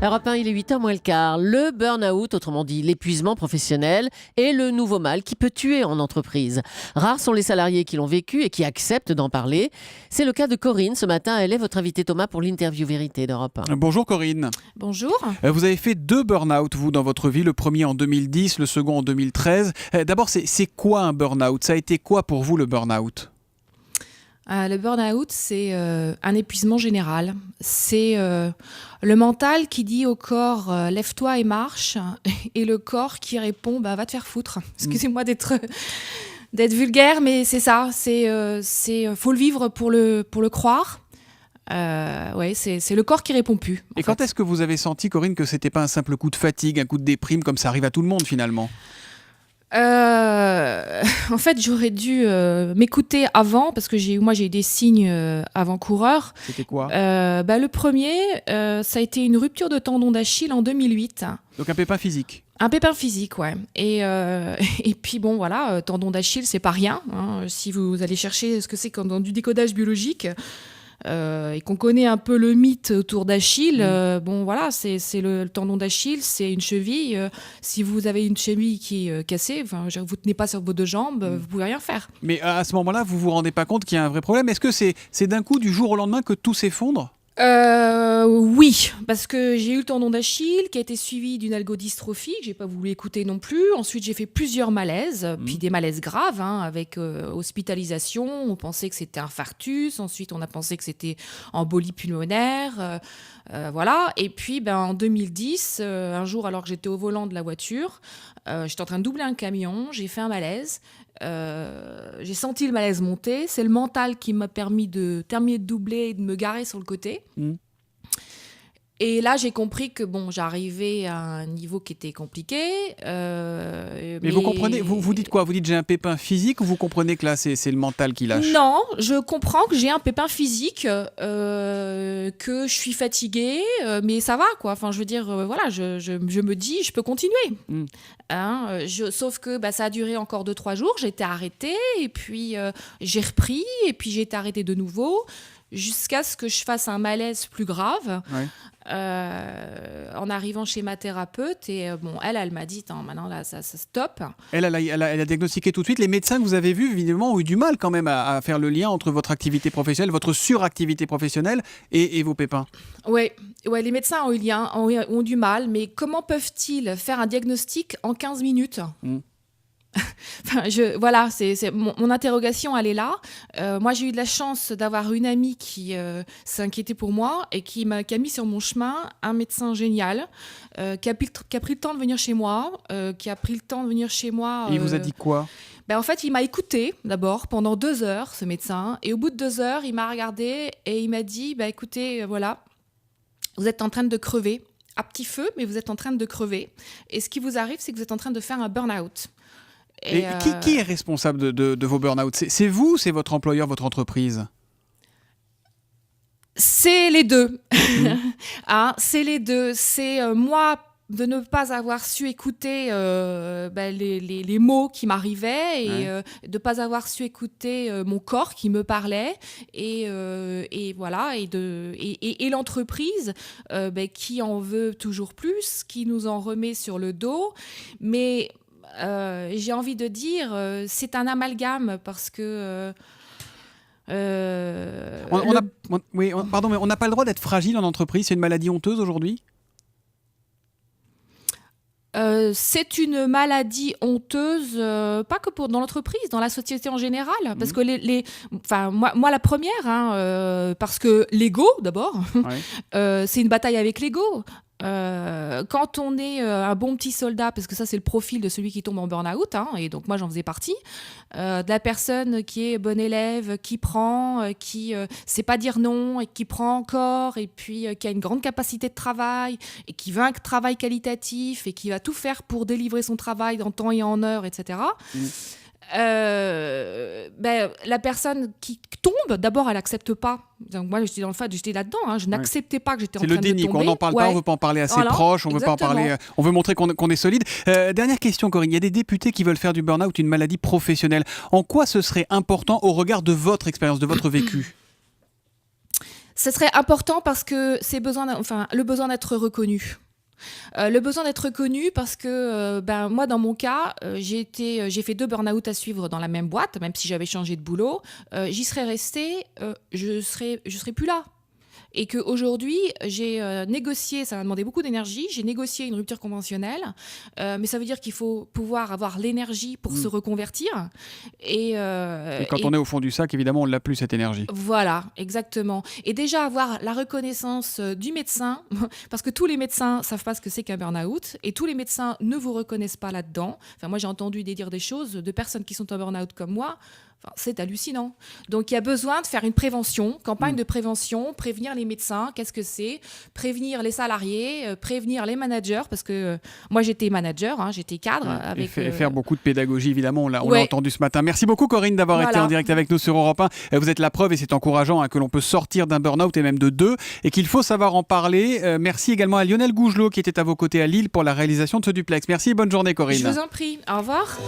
Europe 1, il est 8h moins le quart. Le burn-out, autrement dit l'épuisement professionnel, est le nouveau mal qui peut tuer en entreprise. Rares sont les salariés qui l'ont vécu et qui acceptent d'en parler. C'est le cas de Corinne. Ce matin, elle est votre invitée Thomas pour l'interview vérité d'Europe 1. Bonjour Corinne. Bonjour. Vous avez fait 2 burn-out, vous, dans votre vie. Le premier en 2010, le second en 2013. D'abord, c'est quoi un burn-out ? Ça a été quoi pour vous, le burn-out ? Le burn-out, c'est un épuisement général. C'est le mental qui dit au corps lève-toi et marche, et le corps qui répond va te faire foutre. Excusez-moi d'être vulgaire, mais c'est ça. Faut le vivre pour le croire. C'est le corps qui répond plus. Et quand est-ce que vous avez senti, Corinne, que c'était pas un simple coup de fatigue, un coup de déprime, comme ça arrive à tout le monde finalement ? En fait, j'aurais dû m'écouter avant, parce que j'ai eu des signes avant-coureurs. C'était quoi ? Le premier, ça a été une rupture de tendon d'Achille en 2008. Donc un pépin physique. Un pépin physique, ouais. Et puis bon, voilà, tendon d'Achille, c'est pas rien. Hein, si vous allez chercher ce que c'est dans du décodage biologique. Et qu'on connaît un peu le mythe autour d'Achille, c'est le tendon d'Achille, c'est une cheville. Si vous avez une cheville qui est cassée, vous tenez pas sur vos deux jambes, vous pouvez rien faire. Mais à ce moment-là, vous vous rendez pas compte qu'il y a un vrai problème ? Est-ce que c'est d'un coup, du jour au lendemain, que tout s'effondre ? Oui, parce que j'ai eu le tendon d'Achille qui a été suivi d'une algodystrophie que j'ai pas voulu écouter non plus. Ensuite, j'ai fait plusieurs malaises, puis des malaises graves, avec hospitalisation. On pensait que c'était infarctus. Ensuite, on a pensé que c'était embolie pulmonaire. Voilà. Et puis, en 2010, un jour, alors que j'étais au volant de la voiture, j'étais en train de doubler un camion. J'ai fait un malaise. J'ai senti le malaise monter. C'est le mental qui m'a permis de terminer de doubler et de me garer sur le côté. Et là, j'ai compris que j'arrivais à un niveau qui était compliqué. Mais vous comprenez, vous dites quoi ? Vous dites j'ai un pépin physique, ou vous comprenez que là, c'est le mental qui lâche ? Non, je comprends que j'ai un pépin physique, que je suis fatiguée, mais ça va, quoi. Enfin, je veux dire, je me dis, je peux continuer. Sauf que ça a duré encore 2-3 jours. J'ai été arrêtée, et puis j'ai repris, et puis j'ai été arrêtée de nouveau, jusqu'à ce que je fasse un malaise plus grave. Ouais. En arrivant chez ma thérapeute, et elle m'a dit maintenant là ça stop. Elle a diagnostiqué tout de suite. Les médecins que vous avez vus, évidemment, ont eu du mal quand même à faire le lien entre votre activité professionnelle, votre suractivité professionnelle et vos pépins. Ouais, les médecins ont du mal, mais comment peuvent-ils faire un diagnostic en 15 minutes ? Mon interrogation, elle est là. Moi, j'ai eu de la chance d'avoir une amie qui s'est inquiétée pour moi et qui a mis sur mon chemin un médecin génial qui a pris le temps de venir chez moi, Et il vous a dit quoi ? En fait, il m'a écouté d'abord pendant 2 heures, ce médecin, et au bout de 2 heures, il m'a regardé et il m'a dit écoutez, vous êtes en train de crever à petit feu, mais vous êtes en train de crever. Et ce qui vous arrive, c'est que vous êtes en train de faire un burn-out. Et qui est responsable de vos burn-out ? C'est vous ou c'est votre employeur, votre entreprise ? C'est les deux. C'est les deux. C'est moi de ne pas avoir su écouter les mots qui m'arrivaient, et de ne pas avoir su écouter mon corps qui me parlait, et l'entreprise qui en veut toujours plus, qui nous en remet sur le dos. Mais j'ai envie de dire, c'est un amalgame, parce que on n'a pas le droit d'être fragile en entreprise. C'est une maladie honteuse aujourd'hui ? C'est une maladie honteuse, pas que dans l'entreprise, dans la société en général. Parce que moi la première, parce que l'ego d'abord, c'est une bataille avec l'ego. Quand on est un bon petit soldat, parce que ça c'est le profil de celui qui tombe en burn-out, et donc moi j'en faisais partie, de la personne qui est bonne élève, qui prend, qui sait pas dire non, et qui prend encore, et puis qui a une grande capacité de travail, et qui veut un travail qualitatif, et qui va tout faire pour délivrer son travail en temps et en heure, etc. La personne qui tombe, d'abord, elle n'accepte pas. Donc moi, j'étais là-dedans. Je n'acceptais pas que j'étais en train de tomber. C'est le déni, on n'en parle pas, on ne veut pas en parler à ses proches, on veut pas en parler. On veut montrer qu'on est solide. Dernière question, Corinne. Il y a des députés qui veulent faire du burn-out une maladie professionnelle. En quoi ce serait important au regard de votre expérience, de votre vécu ? Ce serait important parce que le besoin d'être reconnu. Le besoin d'être reconnu parce que moi dans mon cas j'ai fait 2 burn-out à suivre dans la même boîte, même si j'avais changé de boulot, j'y serais restée, je serais plus là. Et qu'aujourd'hui, j'ai négocié, ça m'a demandé beaucoup d'énergie, j'ai négocié une rupture conventionnelle, mais ça veut dire qu'il faut pouvoir avoir l'énergie pour se reconvertir. Et quand on est au fond du sac, évidemment, on ne l'a plus, cette énergie. Voilà, exactement. Et déjà avoir la reconnaissance du médecin, parce que tous les médecins ne savent pas ce que c'est qu'un burn-out, et tous les médecins ne vous reconnaissent pas là-dedans. Enfin, moi, j'ai entendu dire des choses de personnes qui sont en burn-out comme moi. Enfin, c'est hallucinant. Donc, il y a besoin de faire une campagne de prévention, prévenir les médecins, qu'est-ce que c'est, prévenir les salariés, prévenir les managers, parce que moi, j'étais manager, j'étais cadre. Et faire beaucoup de pédagogie, évidemment, on l'a entendu ce matin. Merci beaucoup, Corinne, d'avoir été en direct avec nous sur Europe 1. Vous êtes la preuve, et c'est encourageant, que l'on peut sortir d'un burn-out, et même de 2, et qu'il faut savoir en parler. Merci également à Lionel Gougelot, qui était à vos côtés à Lille pour la réalisation de ce duplex. Merci et bonne journée, Corinne. Je vous en prie. Au revoir.